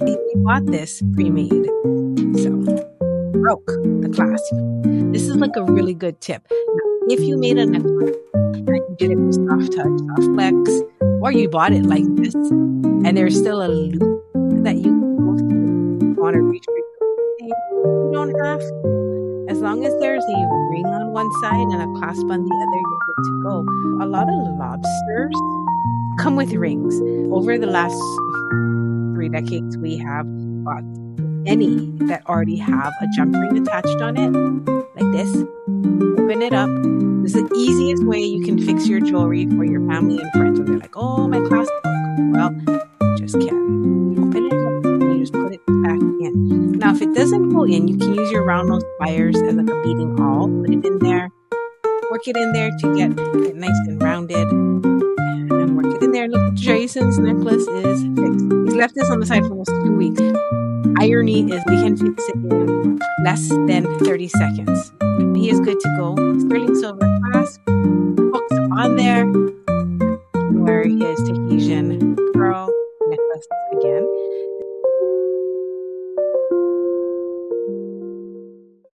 We bought this pre-made, so broke the clasp. This is like a really good tip. Now, if you made a necklace and you did it with soft touch, soft flex, or you bought it like this, and there's still a loop that you can go through, you want to reach for your thing, you don't have to. As long as there's a ring on one side and a clasp on the other, you're good to go. A lot of lobsters come with rings. Over the last 3 decades, we have bought any that already have a jump ring attached on it, like this. Open it up. This is the easiest way you can fix your jewelry for your family and friends when they're like, oh, my clasp broke. Well, you just can. Open it up and you just put it back in. Now, if it doesn't go in, you can use your round nose pliers as like a beading awl. Put it in there. Work it in there to get it nice and rounded. And work it in there. Look, Jason's necklace is fixed. He's left this on the side for almost 2 weeks. Irony is we can fix it in less than 30 seconds. He is good to go. Sterling silver clasp, hooks on there. You can wear his Tahitian pearl necklace again.